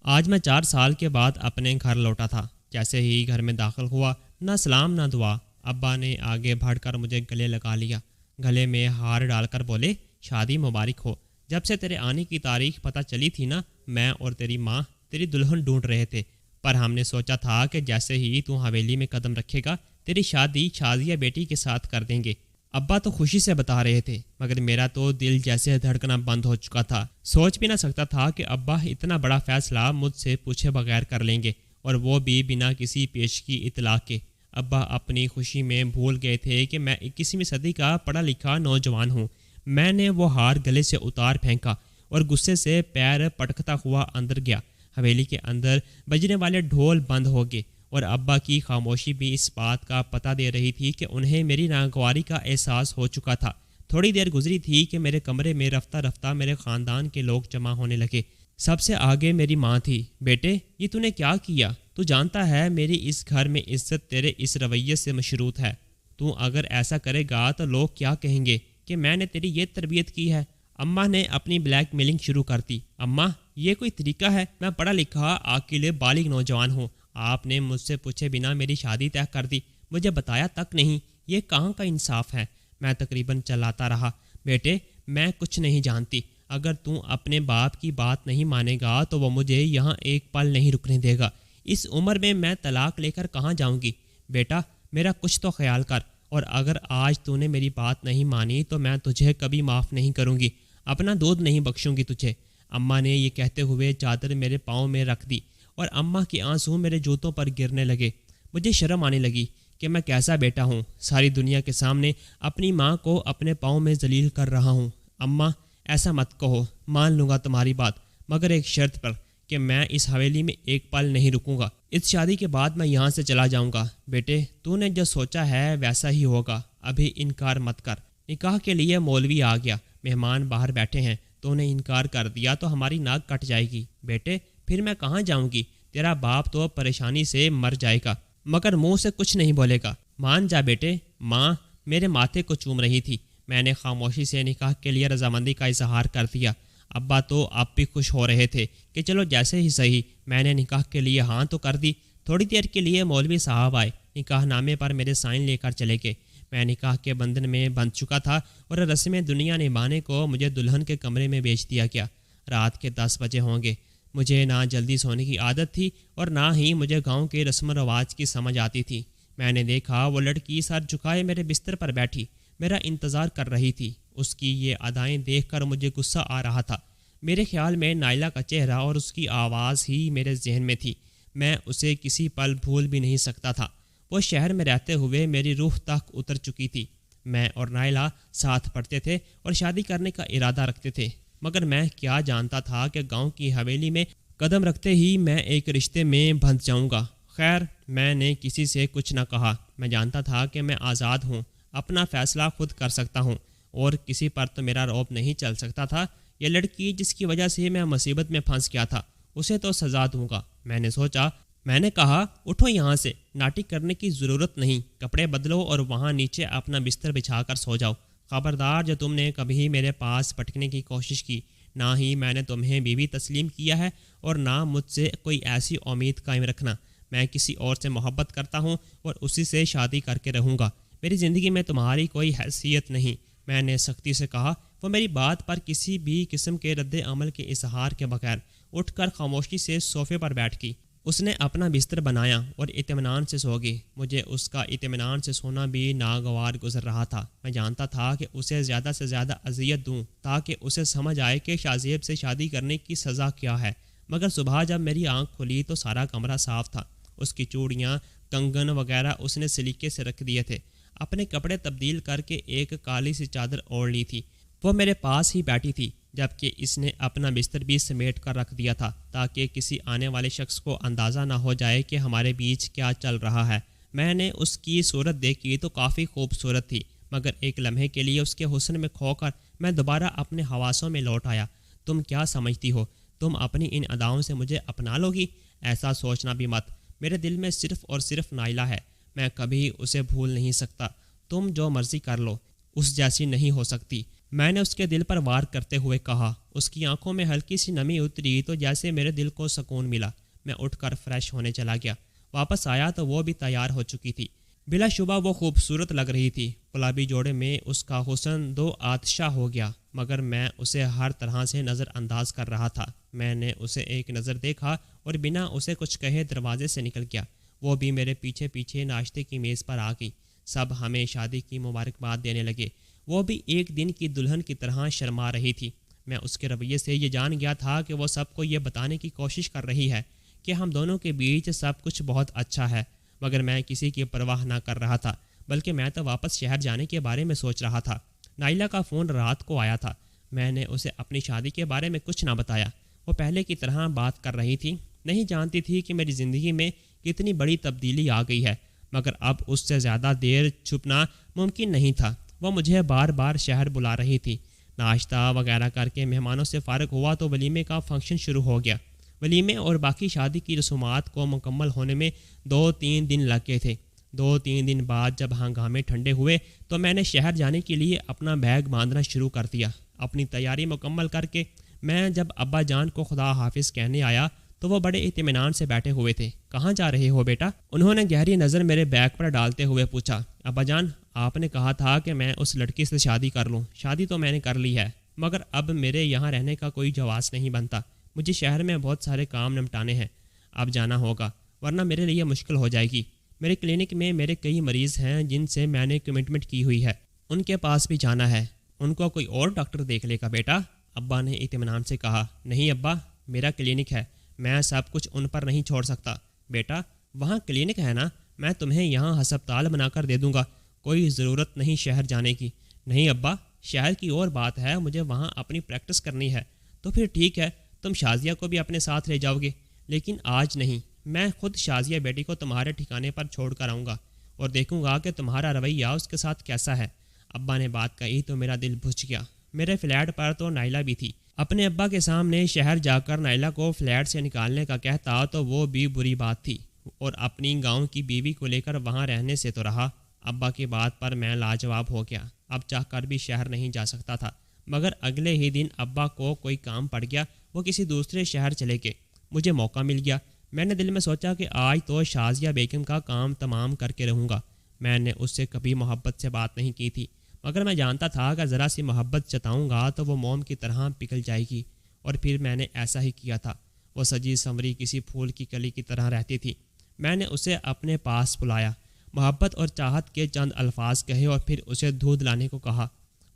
آج میں 4 سال کے بعد اپنے گھر لوٹا تھا۔ جیسے ہی گھر میں داخل ہوا، نہ سلام نہ دعا، ابا نے آگے بڑھ کر مجھے گلے لگا لیا، گلے میں ہار ڈال کر بولے، شادی مبارک ہو۔ جب سے تیرے آنے کی تاریخ پتہ چلی تھی نا، میں اور تیری ماں تیری دلہن ڈھونڈ رہے تھے، پر ہم نے سوچا تھا کہ جیسے ہی تو حویلی میں قدم رکھے گا تیری شادی شازیہ بیٹی کے ساتھ کر دیں گے۔ ابا تو خوشی سے بتا رہے تھے، مگر میرا تو دل جیسے دھڑکنا بند ہو چکا تھا۔ سوچ بھی نہ سکتا تھا کہ ابا اتنا بڑا فیصلہ مجھ سے پوچھے بغیر کر لیں گے، اور وہ بھی بنا کسی پیشگی اطلاع کے۔ ابا اپنی خوشی میں بھول گئے تھے کہ میں 21ویں صدی کا پڑھا لکھا نوجوان ہوں۔ میں نے وہ ہار گلے سے اتار پھینکا اور غصے سے پیر پٹکتا ہوا اندر گیا۔ حویلی کے اندر بجنے والے ڈھول بند ہو گئے، اور ابا کی خاموشی بھی اس بات کا پتہ دے رہی تھی کہ انہیں میری ناگواری کا احساس ہو چکا تھا۔ تھوڑی دیر گزری تھی کہ میرے کمرے میں رفتہ رفتہ میرے خاندان کے لوگ جمع ہونے لگے۔ سب سے آگے میری ماں تھی۔ بیٹے، یہ تو نے کیا کیا؟ تو جانتا ہے میری اس گھر میں عزت تیرے اس رویے سے مشروط ہے۔ تو اگر ایسا کرے گا تو لوگ کیا کہیں گے کہ میں نے تیری یہ تربیت کی ہے؟ اماں نے اپنی بلیک میلنگ شروع کر دی۔ اماں، یہ کوئی طریقہ ہے؟ میں پڑھا لکھا عاقل بالغ نوجوان ہوں، آپ نے مجھ سے پوچھے بنا میری شادی طے کر دی، مجھے بتایا تک نہیں، یہ کہاں کا انصاف ہے؟ میں تقریباً چلاتا رہا، بیٹے میں کچھ نہیں جانتی، اگر تو اپنے باپ کی بات نہیں مانے گا تو وہ مجھے یہاں ایک پل نہیں رکنے دے گا۔ اس عمر میں طلاق لے کر کہاں جاؤں گی؟ بیٹا میرا کچھ تو خیال کر، اور اگر آج تو نے میری بات نہیں مانی تو میں تجھے کبھی معاف نہیں کروں گی، اپنا دودھ نہیں بخشوں گی تجھے۔ اماں نے یہ کہتے ہوئے چادر میرے پاؤں میں رکھ دی، اور اماں کے آنسو میرے جوتوں پر گرنے لگے۔ مجھے شرم آنے لگی کہ میں کیسا بیٹا ہوں، ساری دنیا کے سامنے اپنی ماں کو اپنے پاؤں میں ذلیل کر رہا ہوں۔ اماں ایسا مت کہو، مان لوں گا تمہاری بات، مگر ایک شرط پر، کہ میں اس حویلی میں ایک پل نہیں رکوں گا۔ اس شادی کے بعد میں یہاں سے چلا جاؤں گا۔ بیٹے تو نے جو سوچا ہے ویسا ہی ہوگا، ابھی انکار مت کر۔ نکاح کے لیے مولوی آ گیا، مہمان باہر بیٹھے ہیں، تو نے انکار کر دیا تو ہماری ناک کٹ جائے گی۔ بیٹے پھر میں کہاں جاؤں گی؟ تیرا باپ تو پریشانی سے مر جائے گا، مگر منہ سے کچھ نہیں بولے گا۔ مان جا بیٹے۔ ماں میرے ماتھے کو چوم رہی تھی۔ میں نے خاموشی سے نکاح کے لیے رضامندی کا اظہار کر دیا۔ ابا تو اب بھی خوش ہو رہے تھے کہ چلو جیسے ہی صحیح۔ میں نے نکاح کے لیے ہاں تو کر دی۔ تھوڑی دیر کے لیے مولوی صاحب آئے، نکاح نامے پر میرے سائن لے کر چلے گئے۔ میں نکاح کے بندھن میں بندھ چکا تھا، اور رسم دنیا نبھانے کو مجھے دلہن کے کمرے میں بھیج دیا گیا۔ رات کے 10 بجے ہوں گے۔ مجھے نہ جلدی سونے کی عادت تھی، اور نہ ہی مجھے گاؤں کے رسم و رواج کی سمجھ آتی تھی۔ میں نے دیکھا وہ لڑکی سر جھکائے میرے بستر پر بیٹھی میرا انتظار کر رہی تھی۔ اس کی یہ ادائیں دیکھ کر مجھے غصہ آ رہا تھا۔ میرے خیال میں نائلہ کا چہرہ اور اس کی آواز ہی میرے ذہن میں تھی۔ میں اسے کسی پل بھول بھی نہیں سکتا تھا۔ وہ شہر میں رہتے ہوئے میری روح تک اتر چکی تھی۔ میں اور نائلہ ساتھ پڑھتے تھے اور شادی کرنے کا ارادہ رکھتے تھے، مگر میں کیا جانتا تھا کہ گاؤں کی حویلی میں قدم رکھتے ہی میں ایک رشتے میں بندھ جاؤں گا۔ خیر میں نے کسی سے کچھ نہ کہا۔ میں جانتا تھا کہ میں آزاد ہوں، اپنا فیصلہ خود کر سکتا ہوں، اور کسی پر تو میرا رعب نہیں چل سکتا تھا۔ یہ لڑکی جس کی وجہ سے میں مصیبت میں پھنس گیا تھا، اسے تو سزا دوں گا۔ میں نے سوچا۔ میں نے کہا، اٹھو یہاں سے، ناٹک کرنے کی ضرورت نہیں، کپڑے بدلو اور وہاں نیچے اپنا بستر بچھا کر سو جاؤ۔ خبردار جو تم نے کبھی میرے پاس پٹکنے کی کوشش کی، نہ ہی میں نے تمہیں بیوی تسلیم کیا ہے، اور نہ مجھ سے کوئی ایسی امید قائم رکھنا۔ میں کسی اور سے محبت کرتا ہوں اور اسی سے شادی کر کے رہوں گا۔ میری زندگی میں تمہاری کوئی حیثیت نہیں۔ میں نے سختی سے کہا۔ وہ میری بات پر کسی بھی قسم کے رد عمل کے اظہار کے بغیر اٹھ کر خاموشی سے صوفے پر بیٹھ گئی۔ اس نے اپنا بستر بنایا اور اطمینان سے سو گئی۔ مجھے اس کا اطمینان سے سونا بھی ناگوار گزر رہا تھا۔ میں جانتا تھا کہ اسے زیادہ سے زیادہ اذیت دوں تاکہ اسے سمجھ آئے کہ شازیب سے شادی کرنے کی سزا کیا ہے، مگر صبح جب میری آنکھ کھلی تو سارا کمرہ صاف تھا۔ اس کی چوڑیاں، کنگن وغیرہ اس نے سلیقے سے رکھ دیے تھے۔ اپنے کپڑے تبدیل کر کے ایک کالی سی چادر اوڑھ لی تھی۔ وہ میرے پاس ہی بیٹھی تھی، جبکہ اس نے اپنا بستر بھی سمیٹ کر رکھ دیا تھا تاکہ کسی آنے والے شخص کو اندازہ نہ ہو جائے کہ ہمارے بیچ کیا چل رہا ہے۔ میں نے اس کی صورت دیکھی تو کافی خوبصورت تھی، مگر ایک لمحے کے لیے اس کے حسن میں کھو کر میں دوبارہ اپنے حواسوں میں لوٹ آیا۔ تم کیا سمجھتی ہو؟ تم اپنی ان اداؤں سے مجھے اپنا لو گی؟ ایسا سوچنا بھی مت۔ میرے دل میں صرف اور صرف نائلہ ہے، میں کبھی اسے بھول نہیں سکتا۔ تم جو مرضی کر لو، اس جیسی نہیں ہو سکتی۔ میں نے اس کے دل پر وار کرتے ہوئے کہا۔ اس کی آنکھوں میں ہلکی سی نمی اتری تو جیسے میرے دل کو سکون ملا۔ میں اٹھ کر فریش ہونے چلا گیا۔ واپس آیا تو وہ بھی تیار ہو چکی تھی۔ بلا شبہ وہ خوبصورت لگ رہی تھی۔ گلابی جوڑے میں اس کا حسن دو آتشہ ہو گیا، مگر میں اسے ہر طرح سے نظر انداز کر رہا تھا۔ میں نے اسے ایک نظر دیکھا اور بنا اسے کچھ کہے دروازے سے نکل گیا۔ وہ بھی میرے پیچھے پیچھے ناشتے کی میز پر آ گئی۔ سب ہمیں شادی کی مبارکباد دینے لگے۔ وہ بھی ایک دن کی دلہن کی طرح شرما رہی تھی۔ میں اس کے رویے سے یہ جان گیا تھا کہ وہ سب کو یہ بتانے کی کوشش کر رہی ہے کہ ہم دونوں کے بیچ سب کچھ بہت اچھا ہے، مگر میں کسی کی پرواہ نہ کر رہا تھا، بلکہ میں تو واپس شہر جانے کے بارے میں سوچ رہا تھا۔ نائلہ کا فون رات کو آیا تھا۔ میں نے اسے اپنی شادی کے بارے میں کچھ نہ بتایا۔ وہ پہلے کی طرح بات کر رہی تھی، نہیں جانتی تھی کہ میری زندگی میں کتنی بڑی تبدیلی آ گئی ہے، مگر اب اس سے زیادہ دیر چھپنا ممکن نہیں تھا۔ وہ مجھے بار بار شہر بلا رہی تھی۔ ناشتہ وغیرہ کر کے مہمانوں سے فارغ ہوا تو ولیمے کا فنکشن شروع ہو گیا۔ ولیمے اور باقی شادی کی رسومات کو مکمل ہونے میں 2-3 دن لگ گئے تھے۔ 2-3 دن بعد جب ہنگامے ٹھنڈے ہوئے تو میں نے شہر جانے کے لیے اپنا بیگ باندھنا شروع کر دیا۔ اپنی تیاری مکمل کر کے میں جب ابا جان کو خدا حافظ کہنے آیا تو وہ بڑے اطمینان سے بیٹھے ہوئے تھے۔ کہاں جا رہے ہو بیٹا؟ انہوں نے گہری نظر میرے بیگ پر ڈالتے ہوئے پوچھا۔ ابا جان، آپ نے کہا تھا کہ میں اس لڑکی سے شادی کر لوں۔ شادی تو میں نے کر لی ہے، مگر اب میرے یہاں رہنے کا کوئی جواز نہیں بنتا۔ مجھے شہر میں بہت سارے کام نمٹانے ہیں، اب جانا ہوگا، ورنہ میرے لیے مشکل ہو جائے گی۔ میرے کلینک میں میرے کئی مریض ہیں جن سے میں نے کمٹمنٹ کی ہوئی ہے، ان کے پاس بھی جانا ہے۔ ان کو کوئی اور ڈاکٹر دیکھ لے گا بیٹا، ابا نے اطمینان سے کہا۔ نہیں ابا، میرا کلینک ہے، میں سب کچھ ان پر نہیں چھوڑ سکتا۔ بیٹا، وہاں کلینک ہے نا، میں تمہیں یہاں ہسپتال بنا کر دے دوں گا، کوئی ضرورت نہیں شہر جانے کی۔ نہیں ابا، شہر کی اور بات ہے، مجھے وہاں اپنی پریکٹس کرنی ہے۔ تو پھر ٹھیک ہے، تم شازیہ کو بھی اپنے ساتھ لے جاؤ گے، لیکن آج نہیں۔ میں خود شازیہ بیٹی کو تمہارے ٹھکانے پر چھوڑ کر آؤں گا اور دیکھوں گا کہ تمہارا رویہ اس کے ساتھ کیسا ہے۔ ابا نے بات کہی تو میرا دل بجھ گیا۔ میرے فلیٹ پر تو نائلہ بھی تھی۔ اپنے ابا کے سامنے شہر جا کر نائلہ کو فلیٹ سے نکالنے کا کہتا تو وہ بھی بری بات تھی، اور اپنی گاؤں کی بیوی کو لے کر وہاں رہنے سے تو رہا۔ ابا کی بات پر میں لاجواب ہو گیا۔ اب چاہ کر بھی شہر نہیں جا سکتا تھا، مگر اگلے ہی دن ابا کو کوئی کام پڑ گیا، وہ کسی دوسرے شہر چلے گئے۔ مجھے موقع مل گیا۔ میں نے دل میں سوچا کہ آج تو شازیہ بیگم کا کام تمام کر کے رہوں گا۔ میں نے اس سے کبھی محبت سے بات نہیں کی تھی، مگر میں جانتا تھا کہ ذرا سی محبت جتاؤں گا تو وہ موم کی طرح پگھل جائے گی، اور پھر میں نے ایسا ہی کیا تھا۔ وہ سجی سنوری کسی پھول کی کلی کی طرح رہتی تھی۔ میں نے اسے اپنے پاس بلایا، محبت اور چاہت کے چند الفاظ کہے اور پھر اسے دودھ لانے کو کہا۔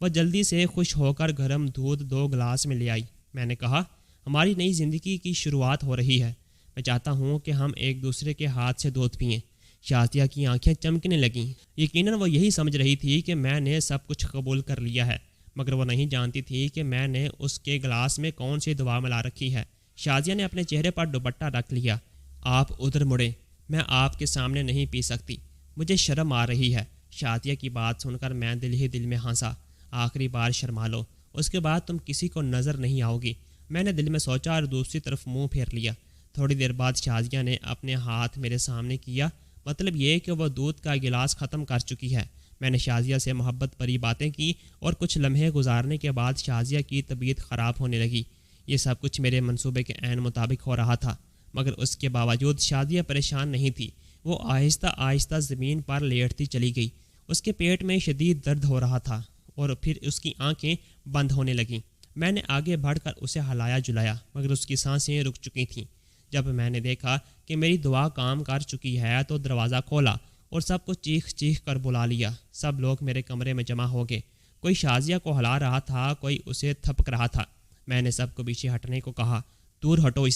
وہ جلدی سے خوش ہو کر گرم دودھ 2 گلاس میں لے آئی۔ میں نے کہا، ہماری نئی زندگی کی شروعات ہو رہی ہے، میں چاہتا ہوں کہ ہم ایک دوسرے کے ہاتھ سے دودھ پئیں۔ شازیہ کی آنکھیں چمکنے لگیں۔ یقیناً وہ یہی سمجھ رہی تھی کہ میں نے سب کچھ قبول کر لیا ہے، مگر وہ نہیں جانتی تھی کہ میں نے اس کے گلاس میں کون سی دوا ملا رکھی ہے۔ شازیہ نے اپنے چہرے پر دوپٹہ رکھ لیا۔ آپ ادھر مڑیں، میں آپ کے سامنے نہیں پی سکتی، مجھے شرم آ رہی ہے۔ شازیہ کی بات سن کر میں دل ہی دل میں ہنسا۔ آخری بار شرما لو، اس کے بعد تم کسی کو نظر نہیں آؤ گی، میں نے دل میں سوچا اور دوسری طرف منہ پھیر لیا۔ تھوڑی دیر بعد شازیہ نے اپنے ہاتھ میرے سامنے کیا، مطلب یہ کہ وہ دودھ کا گلاس ختم کر چکی ہے۔ میں نے شازیہ سے محبت بھری باتیں کی اور کچھ لمحے گزارنے کے بعد شازیہ کی طبیعت خراب ہونے لگی۔ یہ سب کچھ میرے منصوبے کے عین مطابق ہو رہا تھا، مگر اس کے باوجود شازیہ پریشان نہیں تھی۔ وہ آہستہ آہستہ زمین پر لیٹتی چلی گئی۔ اس کے پیٹ میں شدید درد ہو رہا تھا اور پھر اس کی آنکھیں بند ہونے لگیں۔ میں نے آگے بڑھ کر اسے ہلایا جلایا، مگر اس کی سانسیں رک چکی تھیں۔ جب میں نے دیکھا کہ میری دعا کام کر چکی ہے تو دروازہ کھولا اور سب کو چیخ چیخ کر بلا لیا۔ سب لوگ میرے کمرے میں جمع ہو گئے۔ کوئی شازیہ کو ہلا رہا تھا، کوئی اسے تھپک رہا تھا۔ میں نے سب کو پیچھے ہٹنے کو کہا، دور ہٹو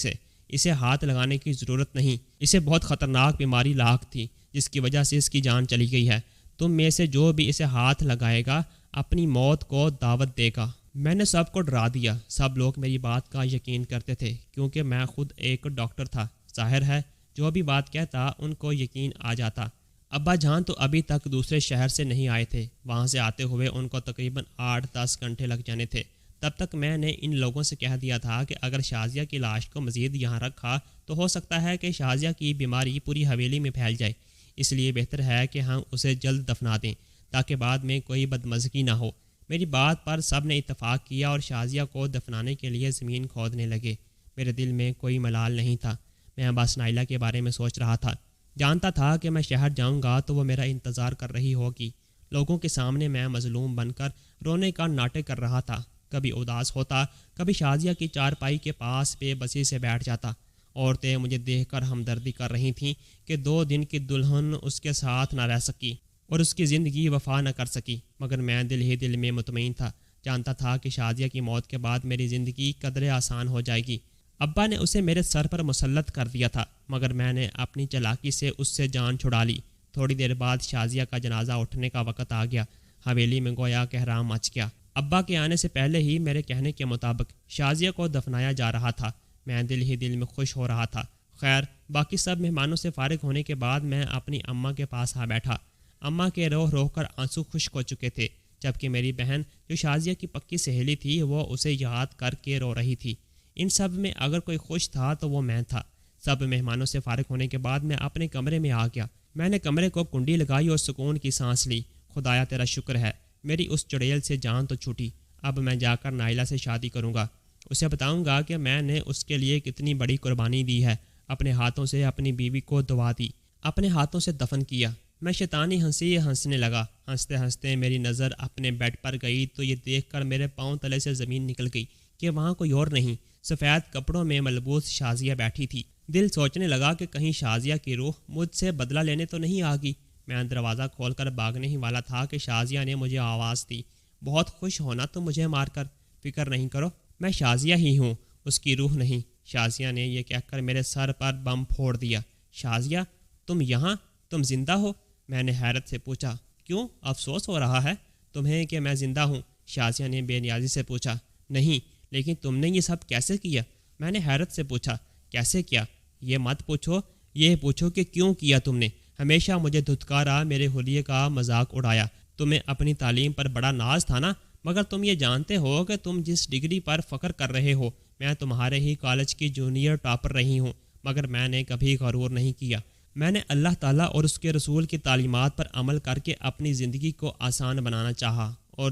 اسے ہاتھ لگانے کی ضرورت نہیں، اسے بہت خطرناک بیماری لاحق تھی جس کی وجہ سے اس کی جان چلی گئی ہے۔ تم میں سے جو بھی اسے ہاتھ لگائے گا اپنی موت کو دعوت دے گا۔ میں نے سب کو ڈرا دیا۔ سب لوگ میری بات کا یقین کرتے تھے کیونکہ میں خود ایک ڈاکٹر تھا۔ ظاہر ہے جو بھی بات کہتا ان کو یقین آ جاتا۔ ابا جان تو ابھی تک دوسرے شہر سے نہیں آئے تھے، وہاں سے آتے ہوئے ان کو تقریباً 8-10 گھنٹے لگ جانے تھے۔ تب تک میں نے ان لوگوں سے کہہ دیا تھا کہ اگر شازیہ کی لاش کو مزید یہاں رکھا تو ہو سکتا ہے کہ شازیہ کی بیماری پوری حویلی میں پھیل جائے، اس لیے بہتر ہے کہ ہم اسے جلد دفنا دیں تاکہ بعد میں کوئی بدمزگی نہ ہو۔ میری بات پر سب نے اتفاق کیا اور شازیہ کو دفنانے کے لیے زمین کھودنے لگے۔ میرے دل میں کوئی ملال نہیں تھا، میں بس نائلہ کے بارے میں سوچ رہا تھا۔ جانتا تھا کہ میں شہر جاؤں گا تو وہ میرا انتظار کر رہی ہوگی۔ لوگوں کے سامنے میں مظلوم بن کر رونے کا ناٹک کر رہا تھا، کبھی اداس ہوتا، کبھی شازیہ کی چارپائی کے پاس بے بسی سے بیٹھ جاتا۔ عورتیں مجھے دیکھ کر ہمدردی کر رہی تھیں کہ 2 دن کی دلہن اس کے ساتھ نہ رہ سکی اور اس کی زندگی وفا نہ کر سکی، مگر میں دل ہی دل میں مطمئن تھا۔ جانتا تھا کہ شازیہ کی موت کے بعد میری زندگی قدرے آسان ہو جائے گی۔ ابا نے اسے میرے سر پر مسلط کر دیا تھا، مگر میں نے اپنی چالاکی سے اس سے جان چھڑا لی۔ تھوڑی دیر بعد شازیہ کا جنازہ اٹھنے کا وقت آ گیا۔ حویلی میں گویا کہرام مچ گیا۔ ابا کے آنے سے پہلے ہی میرے کہنے کے مطابق شازیہ کو دفنایا جا رہا تھا۔ میں دل ہی دل میں خوش ہو رہا تھا۔ خیر، باقی سب مہمانوں سے فارغ ہونے کے بعد میں اپنی اماں کے پاس آ بیٹھا۔ اماں کے روح روح کر آنسو خشک ہو چکے تھے، جبکہ میری بہن جو شازیہ کی پکی سہیلی تھی وہ اسے یاد کر کے رو رہی تھی۔ ان سب میں اگر کوئی خوش تھا تو وہ میں تھا۔ سب مہمانوں سے فارغ ہونے کے بعد میں اپنے کمرے میں آ گیا۔ میں نے کمرے کو کنڈی لگائی اور سکون کی سانس لی۔ خدایا تیرا شکر ہے، میری اس چڑیل سے جان تو چھوٹی۔ اب میں جا کر نائلہ سے شادی کروں گا، اسے بتاؤں گا کہ میں نے اس کے لیے کتنی بڑی قربانی دی ہے۔ اپنے ہاتھوں سے اپنی بیوی کو دعا دی، اپنے ہاتھوں سے دفن کیا۔ میں شیطانی ہنسی ہنسنے لگا۔ ہنستے ہنستے میری نظر اپنے بیڈ پر گئی تو یہ دیکھ کر میرے پاؤں تلے سے زمین نکل گئی کہ وہاں کوئی اور نہیں، سفید کپڑوں میں ملبوس شازیہ بیٹھی تھی۔ دل سوچنے لگا کہ کہیں شازیہ کی روح مجھ سے بدلہ لینے تو نہیں آ گئی۔ میں دروازہ کھول کر بھاگنے ہی والا تھا کہ شازیہ نے مجھے آواز دی، بہت خوش ہونا تو مجھے مار کر، فکر نہیں کرو، میں شازیہ ہی ہوں، اس کی روح نہیں۔ شازیہ نے یہ کہہ کر میرے سر پر بم پھوڑ دیا۔ شازیہ، تم یہاں، تم زندہ ہو؟ میں نے حیرت سے پوچھا۔ کیوں، افسوس ہو رہا ہے تمہیں کہ میں زندہ ہوں؟ شازیہ نے بے نیازی سے پوچھا۔ نہیں، لیکن تم نے یہ سب کیسے کیا؟ میں نے حیرت سے پوچھا۔ کیسے کیا؟ یہ مت پوچھو، یہ پوچھو کہ کیوں کیا تم نے؟ ہمیشہ مجھے دھتکارا، میرے حلیے کا مذاق اڑایا۔ تمہیں اپنی تعلیم پر بڑا ناز تھا نا، مگر تم یہ جانتے ہو کہ تم جس ڈگری پر فخر کر رہے ہو، میں تمہارے ہی کالج کی جونیئر ٹاپر رہی ہوں، مگر میں نے کبھی غرور نہیں کیا۔ میں نے اللہ تعالیٰ اور اس کے رسول کی تعلیمات پر عمل کر کے اپنی زندگی کو آسان بنانا چاہا، اور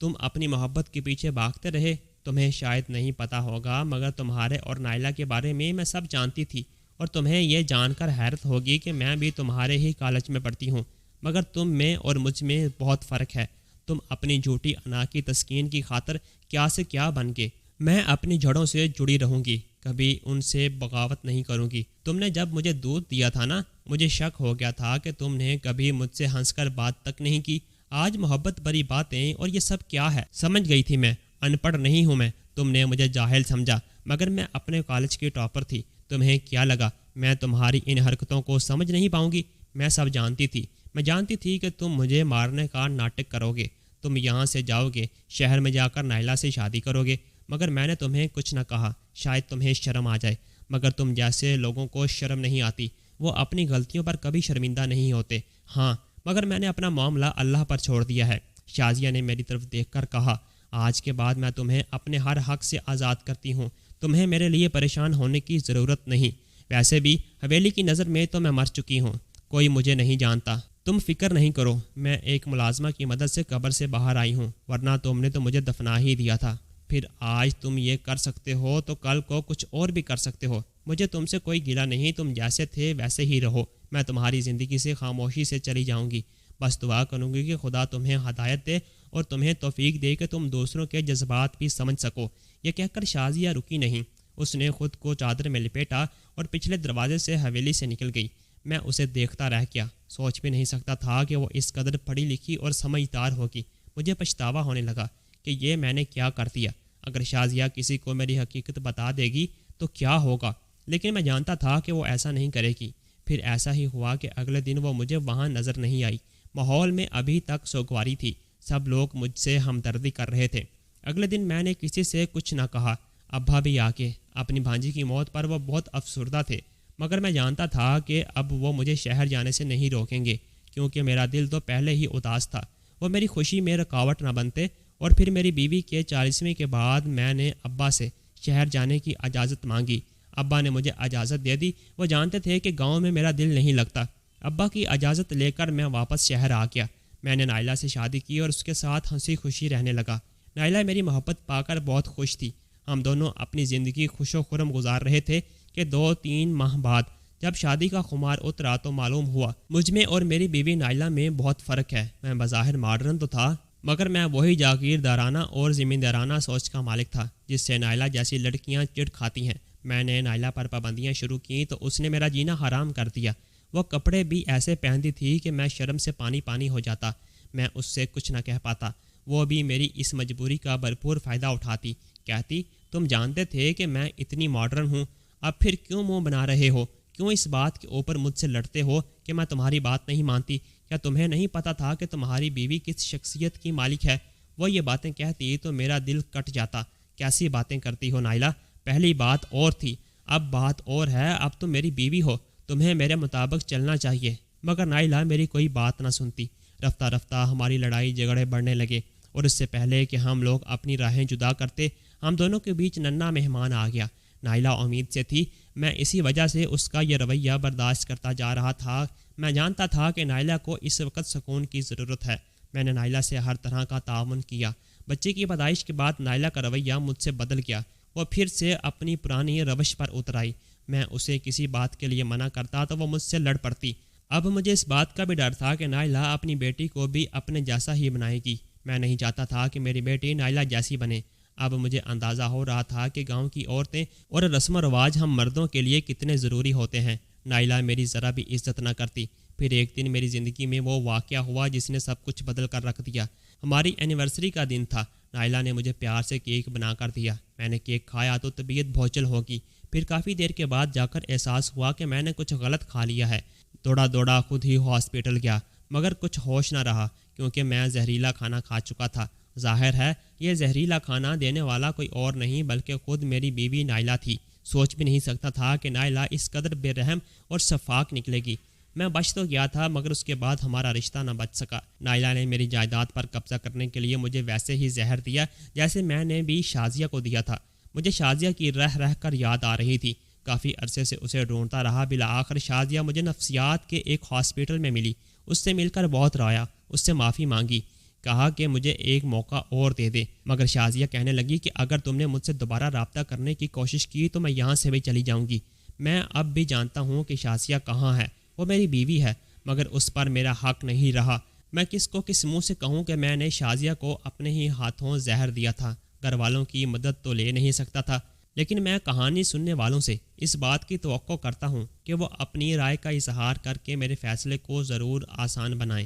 تم اپنی محبت کے پیچھے بھاگتے رہے۔ تمہیں شاید نہیں پتہ ہوگا، مگر تمہارے اور نائلہ کے بارے میں سب جانتی تھی، اور تمہیں یہ جان کر حیرت ہوگی کہ میں بھی تمہارے ہی کالج میں پڑھتی ہوں، مگر تم میں اور مجھ میں بہت فرق ہے۔ تم اپنی جھوٹی انا کی تسکین کی خاطر کیا سے کیا بن گے۔ میں اپنی جڑوں سے جڑی رہوں گی، کبھی ان سے بغاوت نہیں کروں گی۔ تم نے جب مجھے دودھ دیا تھا نا، مجھے شک ہو گیا تھا کہ تم نے کبھی مجھ سے ہنس کر بات تک نہیں کی۔ آج محبت بری باتیں اور یہ سب کیا ہے؟ سمجھ گئی تھی میں ان پڑھ نہیں ہوں میں۔ تم نے مجھے جاہل سمجھا، مگر میں اپنے کالج کی ٹاپر تھی۔ تمہیں کیا لگا میں تمہاری ان حرکتوں کو سمجھ نہیں پاؤں گی؟ میں سب جانتی تھی۔ میں جانتی تھی کہ تم مجھے مارنے کا ناٹک کرو گے، تم یہاں سے جاؤ گے، شہر میں جا کر نائلہ سے شادی کرو گے، مگر میں نے تمہیں کچھ نہ کہا، شاید تمہیں شرم آ جائے، مگر تم جیسے لوگوں کو شرم نہیں آتی، وہ اپنی غلطیوں پر کبھی شرمندہ نہیں ہوتے۔ ہاں، مگر میں نے اپنا معاملہ اللہ پر چھوڑ دیا ہے۔ شازیہ نے میری طرف دیکھ کر کہا، آج کے بعد میں تمہیں اپنے ہر حق سے آزاد کرتی ہوں، تمہیں میرے لیے پریشان ہونے کی ضرورت نہیں۔ ویسے بھی حویلی کی نظر میں تو میں مر چکی ہوں، کوئی مجھے نہیں جانتا۔ تم فکر نہیں کرو، میں ایک ملازمہ کی مدد سے قبر سے باہر آئی ہوں، ورنہ تم نے تو مجھے دفنا ہی دیا تھا۔ پھر آج تم یہ کر سکتے ہو تو کل کو کچھ اور بھی کر سکتے ہو۔ مجھے تم سے کوئی گلہ نہیں، تم جیسے تھے ویسے ہی رہو۔ میں تمہاری زندگی سے خاموشی سے چلی جاؤں گی، بس دعا کروں گی کہ خدا تمہیں ہدایت دے اور تمہیں توفیق دے کہ تم دوسروں کے جذبات بھی سمجھ سکو۔ یہ کہہ کر شازیہ رکی نہیں، اس نے خود کو چادر میں لپیٹا اور پچھلے دروازے سے حویلی سے نکل گئی۔ میں اسے دیکھتا رہ گیا، سوچ بھی نہیں سکتا تھا کہ وہ اس قدر پڑھی لکھی اور سمجھدار ہوگی۔ مجھے پچھتاوا ہونے لگا کہ یہ میں نے کیا کر دیا۔ اگر شازیہ کسی کو میری حقیقت بتا دے گی تو کیا ہوگا، لیکن میں جانتا تھا کہ وہ ایسا نہیں کرے گی۔ پھر ایسا ہی ہوا کہ اگلے دن وہ مجھے وہاں نظر نہیں آئی۔ ماحول میں ابھی تک سوگواری تھی، سب لوگ مجھ سے ہمدردی کر رہے تھے۔ اگلے دن میں نے کسی سے کچھ نہ کہا۔ ابا بھی آ کے اپنی بھانجی کی موت پر وہ بہت افسردہ تھے، مگر میں جانتا تھا کہ اب وہ مجھے شہر جانے سے نہیں روکیں گے، کیونکہ میرا دل تو پہلے ہی اداس تھا۔ وہ میری خوشی میں رکاوٹ نہ بنتے۔ اور پھر میری بیوی کے 40ویں کے بعد میں نے ابا سے شہر جانے کی اجازت مانگی۔ ابا نے مجھے اجازت دے دی۔ وہ جانتے تھے کہ گاؤں میں میرا دل نہیں لگتا۔ ابا کی اجازت لے کر میں واپس شہر آ گیا۔ میں نے نائلہ سے شادی کی اور اس کے ساتھ ہنسی خوشی رہنے لگا۔ نائلہ میری محبت پا کر بہت خوش تھی۔ ہم دونوں اپنی زندگی خوش و خرم گزار رہے تھے کہ 2-3 ماہ بعد جب شادی کا خمار اترا تو معلوم ہوا مجھ میں اور میری بیوی نائلہ میں بہت فرق ہے۔ میں بظاہر ماڈرن تو تھا، مگر میں وہی جاگیردارانہ اور زمیندارانہ سوچ کا مالک تھا جس سے نائلہ جیسی لڑکیاں چڑ کھاتی ہیں۔ میں نے نائلہ پر پابندیاں شروع کیں تو اس نے میرا جینا حرام کر دیا۔ وہ کپڑے بھی ایسے پہنتی تھی کہ میں شرم سے پانی پانی ہو جاتا۔ میں اس سے کچھ نہ کہہ پاتا۔ وہ بھی میری اس مجبوری کا بھرپور فائدہ اٹھاتی، کہتی تم جانتے تھے کہ میں اتنی ماڈرن ہوں، اب پھر کیوں منہ بنا رہے ہو؟ کیوں اس بات کے اوپر مجھ سے لڑتے ہو کہ میں تمہاری بات نہیں مانتی؟ کیا تمہیں نہیں پتہ تھا کہ تمہاری بیوی کس شخصیت کی مالک ہے؟ وہ یہ باتیں کہتی تو میرا دل کٹ جاتا۔ کیسی باتیں کرتی ہو نائلہ؟ پہلی بات اور تھی، اب بات اور ہے۔ اب تم میری بیوی ہو، تمہیں میرے مطابق چلنا چاہیے۔ مگر نائلہ میری کوئی بات نہ سنتی۔ رفتہ رفتہ ہماری لڑائی جھگڑے بڑھنے لگے اور اس سے پہلے کہ ہم لوگ اپنی راہیں جدا کرتے ہم دونوں کے بیچ ننھا مہمان آ گیا۔ نائلہ امید سے تھی، میں اسی وجہ سے اس کا یہ رویہ برداشت کرتا جا رہا تھا۔ میں جانتا تھا کہ نائلہ کو اس وقت سکون کی ضرورت ہے۔ میں نے نائلہ سے ہر طرح کا تعاون کیا۔ بچے کی پیدائش کے بعد نائلہ کا رویہ مجھ سے بدل گیا۔ وہ پھر سے اپنی پرانی روش پر اتر آئی۔ میں اسے کسی بات کے لیے منع کرتا تو وہ مجھ سے لڑ پڑتی۔ اب مجھے اس بات کا بھی ڈر تھا کہ نائلہ اپنی بیٹی کو بھی اپنے جیسا ہی بنائے گی۔ میں نہیں چاہتا تھا کہ میری بیٹی نائلہ جیسی بنے۔ اب مجھے اندازہ ہو رہا تھا کہ گاؤں کی عورتیں اور رسم و رواج ہم مردوں کے لیے کتنے ضروری ہوتے ہیں۔ نائلہ میری ذرا بھی عزت نہ کرتی۔ پھر ایک دن میری زندگی میں وہ واقعہ ہوا جس نے سب کچھ بدل کر رکھ دیا۔ ہماری اینیورسری کا دن تھا۔ نائلہ نے مجھے پیار سے کیک بنا کر دیا۔ میں نے کیک کھایا تو طبیعت بھوچل ہوگی۔ پھر کافی دیر کے بعد جا کر احساس ہوا کہ میں نے کچھ غلط کھا لیا ہے۔ دوڑا خود ہی ہاسپٹل گیا، مگر کچھ ہوش نہ رہا کیونکہ میں زہریلا کھانا کھا چکا تھا۔ ظاہر ہے یہ زہریلا کھانا دینے والا کوئی اور نہیں بلکہ خود میری بیوی نائلہ تھی۔ سوچ بھی نہیں سکتا تھا کہ نائلہ اس قدر بے رحم اور شفاق نکلے گی۔ میں بچ تو گیا تھا مگر اس کے بعد ہمارا رشتہ نہ بچ سکا۔ نائلہ نے میری جائیداد پر قبضہ کرنے کے لیے مجھے ویسے ہی زہر دیا جیسے میں نے بھی شازیہ کو دیا تھا۔ مجھے شازیہ کی رہ کر یاد آ رہی تھی۔ کافی عرصے سے اسے ڈھونڈتا رہا۔ بالآخر شازیہ مجھے نفسیات کے ایک ہاسپٹل میں ملی۔ اس سے مل کر بہت رویا، اس سے معافی مانگی، کہا کہ مجھے ایک موقع اور دے دے۔ مگر شازیہ کہنے لگی کہ اگر تم نے مجھ سے دوبارہ رابطہ کرنے کی کوشش کی تو میں یہاں سے بھی چلی جاؤں گی۔ میں اب بھی جانتا ہوں کہ شازیہ کہاں ہے۔ وہ میری بیوی ہے مگر اس پر میرا حق نہیں رہا۔ میں کس کو کس منہ سے کہوں کہ میں نے شازیہ کو اپنے ہی ہاتھوں زہر دیا تھا۔ گھر والوں کی مدد تو لے نہیں سکتا تھا، لیکن میں کہانی سننے والوں سے اس بات کی توقع کرتا ہوں کہ وہ اپنی رائے کا اظہار کر کے میرے فیصلے کو ضرور آسان بنائیں۔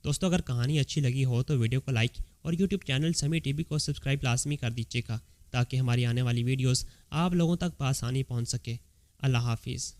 دوستو اگر کہانی اچھی لگی ہو تو ویڈیو کو لائک اور یوٹیوب چینل سمی ٹی وی کو سبسکرائب لازمی کر دیجیے گا تاکہ ہماری آنے والی ویڈیوز آپ لوگوں تک بآسانی پہنچ سکے۔ اللہ حافظ۔